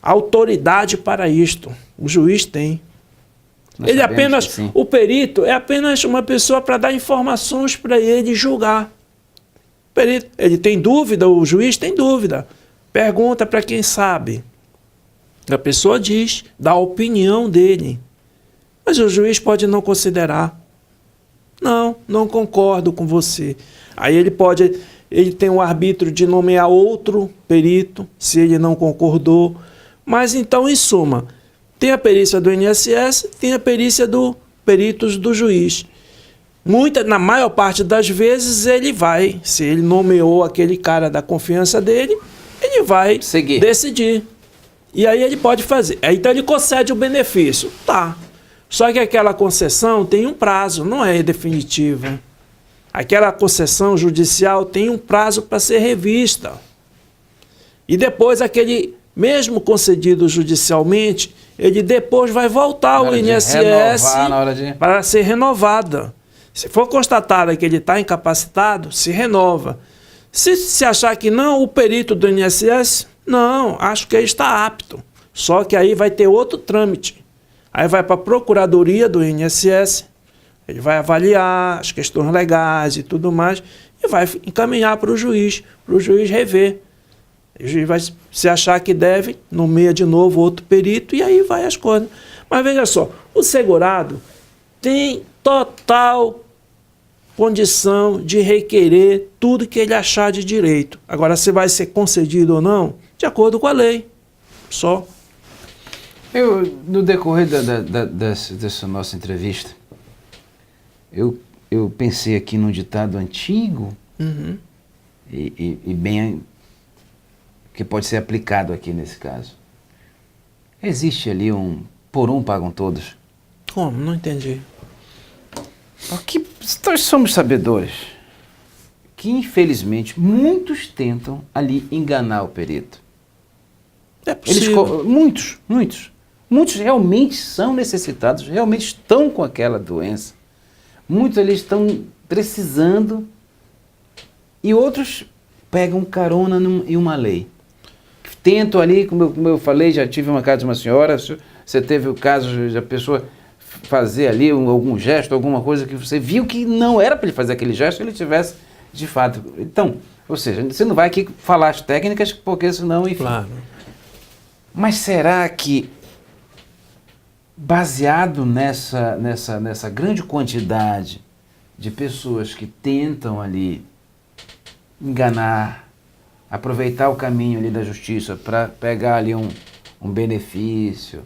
autoridade para isto. O juiz tem. Ele apenas, o perito é apenas uma pessoa para dar informações para ele julgar. O perito, ele tem dúvida, o juiz tem dúvida. Pergunta para quem sabe. A pessoa diz, dá a opinião dele. Mas o juiz pode não considerar. Não concordo com você. Aí ele tem o arbítrio de nomear outro perito, se ele não concordou. Mas então, em suma, tem a perícia do INSS, tem a perícia do peritos do juiz. Na maior parte das vezes ele vai, se ele nomeou aquele cara da confiança dele, ele vai decidir. E aí ele pode fazer. Então ele concede o benefício. Tá. Só que aquela concessão tem um prazo, não é definitiva. Aquela concessão judicial tem um prazo para ser revista. E depois aquele, mesmo concedido judicialmente, ele depois vai voltar ao INSS para ser renovada. Se for constatado que ele está incapacitado, se renova. Se achar que não, o perito do INSS, não, acho que ele está apto. Só que aí vai ter outro trâmite. Aí vai para a Procuradoria do INSS, ele vai avaliar as questões legais e tudo mais, e vai encaminhar para o juiz rever. O juiz vai, se achar que deve, nomeia de novo outro perito, e aí vai as coisas. Mas veja só, o segurado tem total condição de requerer tudo que ele achar de direito. Agora, se vai ser concedido ou não, de acordo com a lei. Só. No decorrer dessa nossa entrevista, eu pensei aqui num ditado antigo e bem que pode ser aplicado aqui nesse caso. Existe ali por um pagam todos. Como? Não entendi. Porque nós somos sabedores que, infelizmente, muitos tentam ali enganar o perito. É possível. Muitos realmente são necessitados, realmente estão com aquela doença. Muitos ali estão precisando e outros pegam carona em uma lei. Tentam ali, como eu falei, já tive uma casa de uma senhora, você teve o caso da pessoa fazer ali algum gesto, alguma coisa que você viu que não era para ele fazer aquele gesto, ele tivesse de fato. Então, ou seja, você não vai aqui falar as técnicas, porque senão, enfim. Claro. Mas será que, baseado nessa grande quantidade de pessoas que tentam ali enganar, aproveitar o caminho ali da justiça para pegar ali um benefício,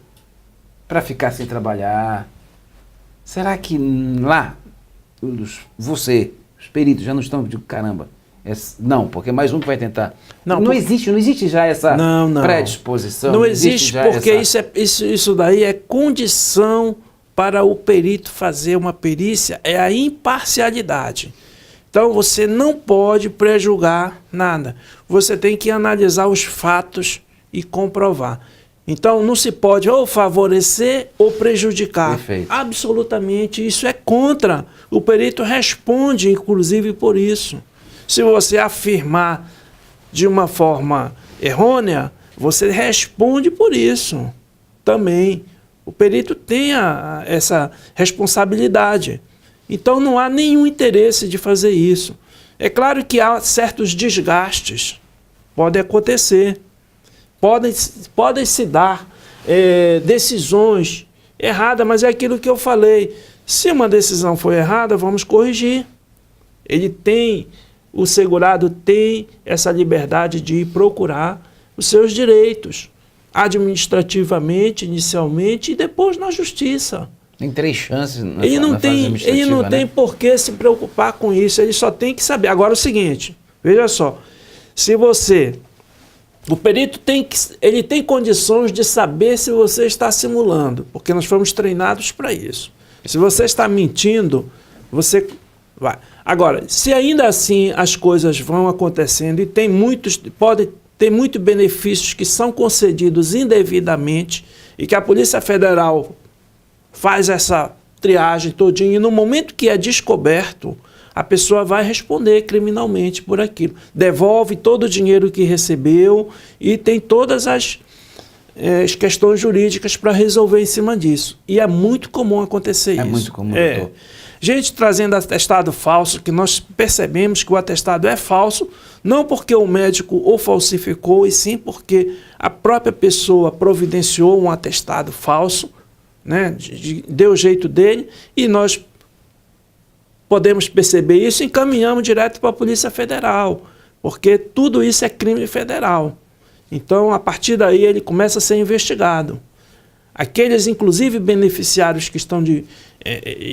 para ficar sem trabalhar, será que lá, os peritos já não estão de caramba? Não, porque mais um que vai tentar. Não existe já essa predisposição. Não existe porque isso daí é condição para o perito fazer uma perícia, é a imparcialidade. Então você não pode prejulgar nada. Você tem que analisar os fatos e comprovar. Então não se pode ou favorecer ou prejudicar. Perfeito. Absolutamente, isso é contra. O perito responde, inclusive, por isso. Se você afirmar de uma forma errônea, você responde por isso também. O perito tem essa responsabilidade. Então não há nenhum interesse de fazer isso. É claro que há certos desgastes, podem acontecer, podem se dar decisões erradas, mas é aquilo que eu falei. Se uma decisão foi errada, vamos corrigir. O segurado tem essa liberdade de ir procurar os seus direitos, administrativamente, inicialmente, e depois na justiça. Tem 3 chances na fase administrativa, ele não tem por que se preocupar com isso, ele só tem que saber. Agora é o seguinte, veja só, o perito ele tem condições de saber se você está simulando, porque nós fomos treinados para isso. Se você está mentindo, você vai. Agora, se ainda assim as coisas vão acontecendo e podem ter muitos benefícios que são concedidos indevidamente e que a Polícia Federal faz essa triagem todinha e no momento que é descoberto, a pessoa vai responder criminalmente por aquilo. Devolve todo o dinheiro que recebeu e tem todas as questões jurídicas para resolver em cima disso. E é muito comum acontecer isso. É muito comum, doutor. Gente trazendo atestado falso, que nós percebemos que o atestado é falso, não porque o médico o falsificou, e sim porque a própria pessoa providenciou um atestado falso, né, deu o jeito dele, e nós podemos perceber isso e encaminhamos direto para a Polícia Federal, porque tudo isso é crime federal. Então, a partir daí, ele começa a ser investigado. Aqueles, inclusive, beneficiários que estão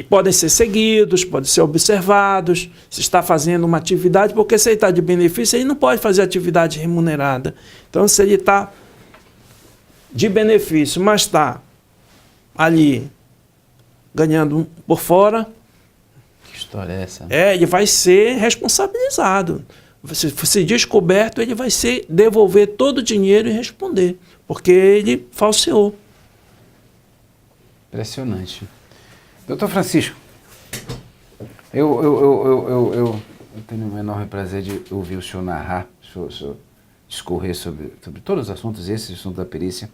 podem ser seguidos, podem ser observados, se está fazendo uma atividade, porque se ele está de benefício, ele não pode fazer atividade remunerada. Então, se ele está de benefício, mas está ali ganhando por fora, que história é essa? Ele vai ser responsabilizado. Se descoberto, ele vai devolver todo o dinheiro e responder, porque ele falseou. Impressionante. Doutor Francisco, eu tenho um enorme prazer de ouvir o senhor narrar, o senhor discorrer sobre todos os assuntos, esse assunto da perícia.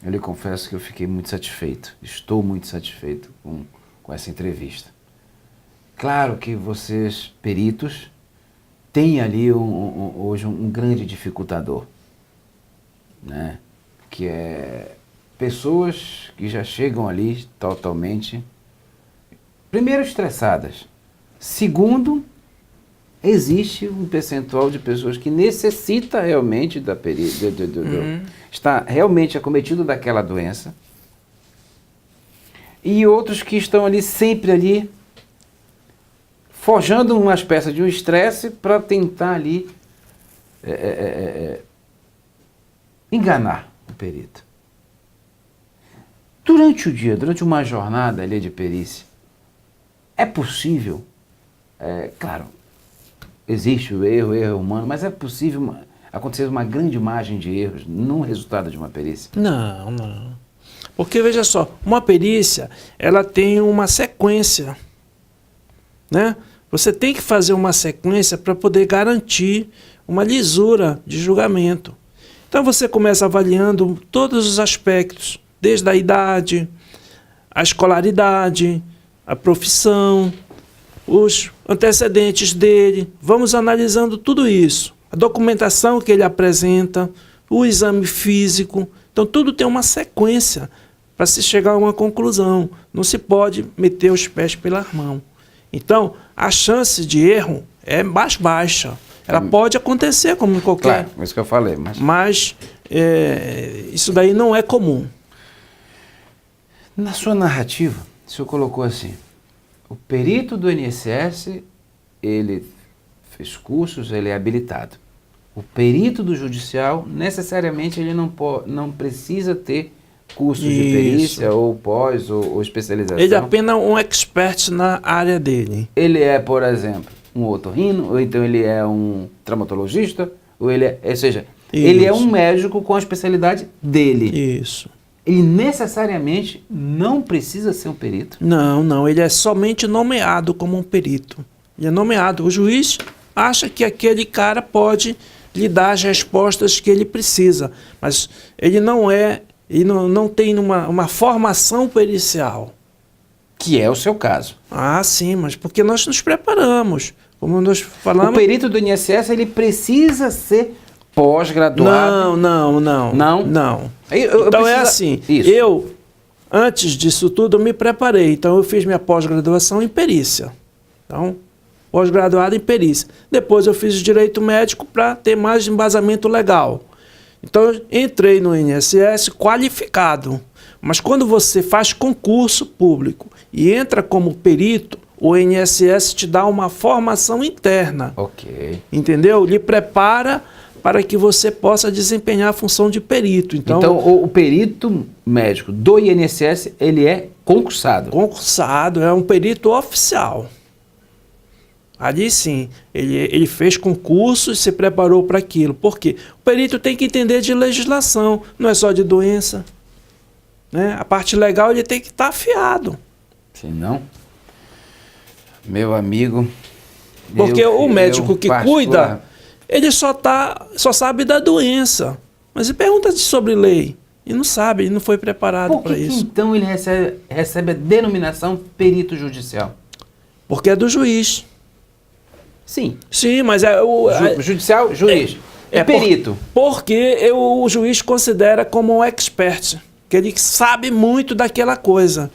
Eu lhe confesso que eu fiquei muito satisfeito, estou muito satisfeito com essa entrevista. Claro que vocês, peritos, têm ali hoje um grande dificultador, né? Que é pessoas que já chegam ali totalmente, primeiro, estressadas. Segundo, existe um percentual de pessoas que necessita realmente da perícia, está realmente acometido daquela doença, e outros que estão ali sempre ali, forjando uma espécie de um estresse para tentar ali enganar o perito. Durante o dia, durante uma jornada ali de perícia, é possível, claro, existe o erro é humano, mas é possível acontecer uma grande margem de erros no resultado de uma perícia? Não, não. Porque, veja só, uma perícia, ela tem uma sequência, né? Você tem que fazer uma sequência para poder garantir uma lisura de julgamento. Então, você começa avaliando todos os aspectos, desde a idade, a escolaridade, a profissão, os antecedentes dele. Vamos analisando tudo isso. A documentação que ele apresenta, o exame físico. Então, tudo tem uma sequência para se chegar a uma conclusão. Não se pode meter os pés pela mão. Então, a chance de erro é mais baixa. Ela pode acontecer, como em qualquer... Claro, é isso que eu falei. Mas isso daí não é comum. Na sua narrativa, o senhor colocou assim: o perito do INSS, ele fez cursos, ele é habilitado. O perito do judicial, necessariamente, ele não precisa ter cursos de perícia, ou pós, ou especialização. Ele é apenas um expert na área dele. Ele é, por exemplo, um otorrino, ou então ele é um traumatologista, ou ou seja, ele é um médico com a especialidade dele. Isso. Ele necessariamente não precisa ser um perito? Não, ele é somente nomeado como um perito. Ele é nomeado. O juiz acha que aquele cara pode lhe dar as respostas que ele precisa, mas ele não tem uma formação pericial. Que é o seu caso. Ah, sim, mas porque nós nos preparamos. Como nós falamos... O perito do INSS, ele precisa ser pós-graduado? Não. Não? Então é assim, isso. Antes disso tudo, eu me preparei. Então, eu fiz minha pós-graduação em perícia. Então, pós-graduado em perícia. Depois, eu fiz direito médico para ter mais embasamento legal. Então, eu entrei no INSS qualificado. Mas quando você faz concurso público e entra como perito, o INSS te dá uma formação interna. Ok. Entendeu? Lhe prepara para que você possa desempenhar a função de perito. Então o perito médico do INSS, ele é concursado? Concursado, é um perito oficial. Ali sim, ele fez concurso e se preparou para aquilo. Por quê? O perito tem que entender de legislação, não é só de doença. Né? A parte legal ele tem que estar afiado. Se não, meu amigo... Porque o médico que cuida... Ele só sabe da doença. Mas ele pergunta sobre lei. E não sabe, ele não foi preparado para isso. Então ele recebe a denominação perito judicial? Porque é do juiz. Sim. Sim, mas judicial, juiz. É perito. Porque o juiz considera como um expert. Que ele sabe muito daquela coisa.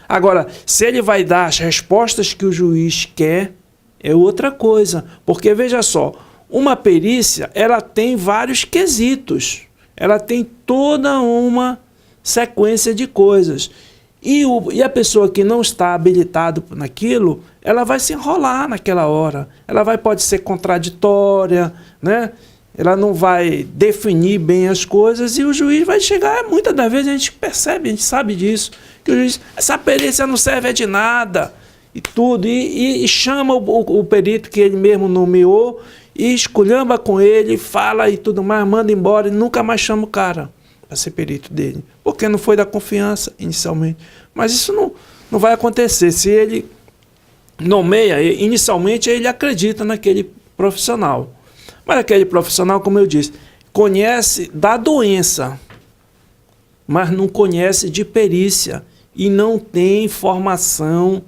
Agora, se ele vai dar as respostas que o juiz quer, é outra coisa. Porque, veja só, uma perícia, ela tem vários quesitos. Ela tem toda uma sequência de coisas. E a pessoa que não está habilitada naquilo, ela vai se enrolar naquela hora. Ela pode ser contraditória, né? Ela não vai definir bem as coisas e o juiz vai chegar, muitas das vezes a gente percebe, a gente sabe disso, que o juiz, essa perícia não serve de nada e tudo, e chama o perito que ele mesmo nomeou e esculhamba com ele, fala e tudo mais, manda embora e nunca mais chama o cara para ser perito dele, porque não foi da confiança inicialmente. Mas isso não vai acontecer. Se ele nomeia, inicialmente ele acredita naquele profissional. Mas aquele profissional, como eu disse, conhece da doença. mas não conhece de perícia e não tem formação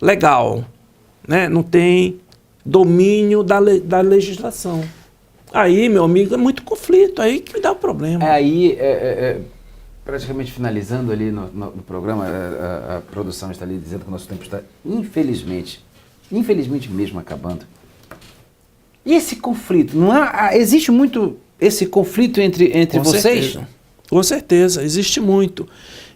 legal, né? Não tem domínio da legislação. Aí, meu amigo, é muito conflito, aí que dá o problema. Aí, praticamente finalizando ali no programa, a produção está ali dizendo que o nosso tempo está, infelizmente mesmo acabando. E esse conflito, não há, existe muito esse conflito entre vocês? Certeza. Com certeza, existe muito.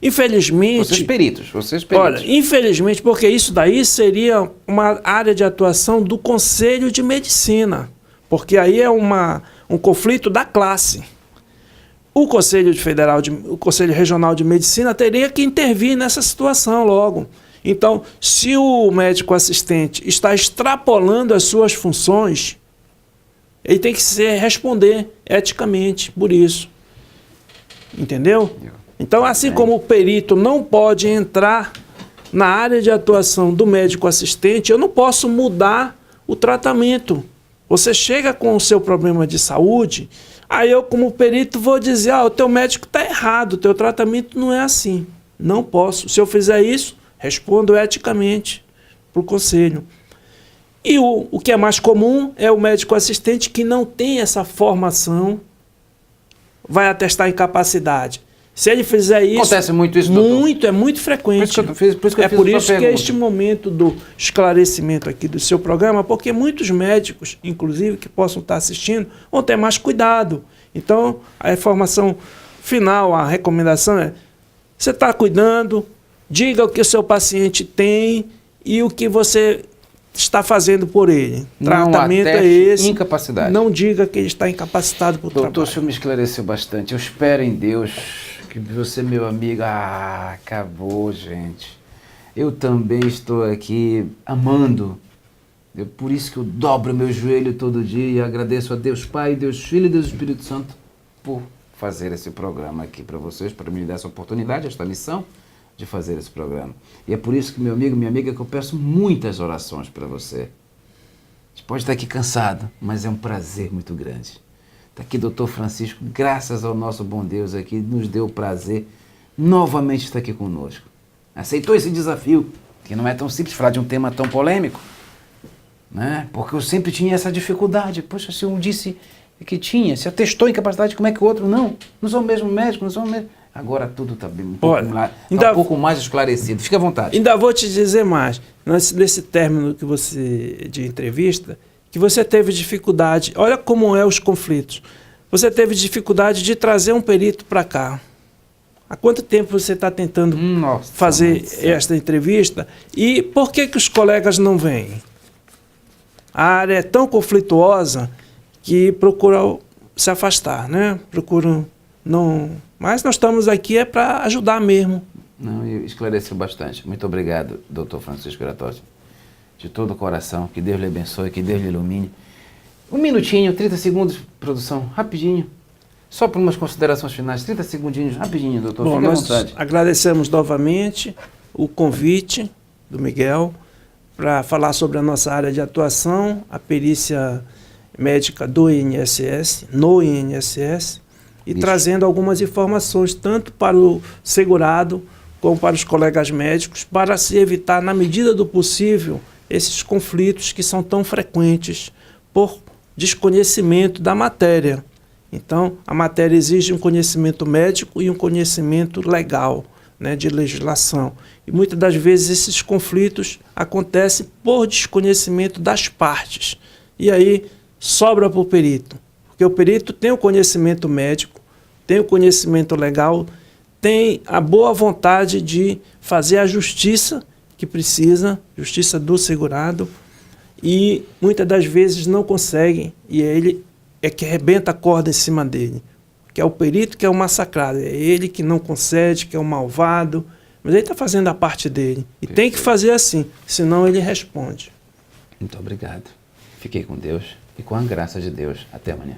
Infelizmente... Vocês peritos. Olha, infelizmente, porque isso daí seria uma área de atuação do Conselho de Medicina, porque aí é um conflito da classe. O Conselho Regional de Medicina teria que intervir nessa situação logo. Então, se o médico assistente está extrapolando as suas funções, ele tem que responder eticamente por isso. Entendeu? Então, assim como o perito não pode entrar na área de atuação do médico assistente, eu não posso mudar o tratamento. Você chega com o seu problema de saúde, aí eu, como perito, vou dizer, o teu médico está errado, o teu tratamento não é assim. Não posso. Se eu fizer isso, respondo eticamente para o conselho. E o que é mais comum é o médico assistente que não tem essa formação, vai atestar incapacidade. Se ele fizer isso... Acontece muito isso, doutor? É muito frequente. Por isso que é este momento do esclarecimento aqui do seu programa, porque muitos médicos, inclusive, que possam estar assistindo, vão ter mais cuidado. Então, a informação final, a recomendação é, você está cuidando, diga o que o seu paciente tem e o que você está fazendo por ele. Tratamento é esse. Incapacidade. Não diga que ele está incapacitado por trabalho. Doutor, o senhor me esclareceu bastante. Eu espero em Deus que você, meu amigo... acabou, gente. Eu também estou aqui amando. Por isso que eu dobro meu joelho todo dia e agradeço a Deus Pai, Deus Filho e Deus Espírito Santo por fazer esse programa aqui para vocês, para me dar essa oportunidade, esta missão de fazer esse programa. E é por isso que, meu amigo, minha amiga, que eu peço muitas orações para você. A gente pode estar aqui cansado, mas é um prazer muito grande. Está aqui doutor Francisco, graças ao nosso bom Deus aqui, nos deu o prazer novamente estar aqui conosco. Aceitou esse desafio, que não é tão simples falar de um tema tão polêmico, né? Porque eu sempre tinha essa dificuldade. Poxa, se um disse que tinha, se atestou incapacidade, como é que o outro não? Não sou o mesmo médico, não sou o mesmo... Agora tudo está bem, um pouco mais esclarecido. Fique à vontade. Ainda vou te dizer mais. Nesse término de entrevista, que você teve dificuldade, olha como é os conflitos. Você teve dificuldade de trazer um perito para cá. Há quanto tempo você está tentando fazer esta entrevista? E por que os colegas não vêm? A área é tão conflituosa que procuram se afastar, né? Procuram não... Mas nós estamos aqui para ajudar mesmo. Não, esclareceu bastante. Muito obrigado, doutor Francisco Gratossi. De todo o coração, que Deus lhe abençoe, que Deus lhe ilumine. Um minutinho, 30 segundos, produção, rapidinho. Só por umas considerações finais, 30 segundinhos, rapidinho, doutor. Bom, fique à nós vontade. Agradecemos novamente o convite do Miguel para falar sobre a nossa área de atuação, a perícia médica do INSS, no INSS, e trazendo algumas informações, tanto para o segurado, como para os colegas médicos, para se evitar, na medida do possível, esses conflitos que são tão frequentes por desconhecimento da matéria. Então, a matéria exige um conhecimento médico e um conhecimento legal, né, de legislação. E muitas das vezes esses conflitos acontecem por desconhecimento das partes. E aí sobra para o perito. Porque o perito tem o conhecimento médico, tem o conhecimento legal, tem a boa vontade de fazer a justiça que precisa, justiça do segurado, e muitas das vezes não conseguem, e ele é que arrebenta a corda em cima dele. Que é o perito que é o massacrado, é ele que não concede, que é o malvado, mas ele está fazendo a parte dele. E tem que fazer assim, senão ele responde. Muito obrigado. Fiquei com Deus e com a graça de Deus. Até amanhã.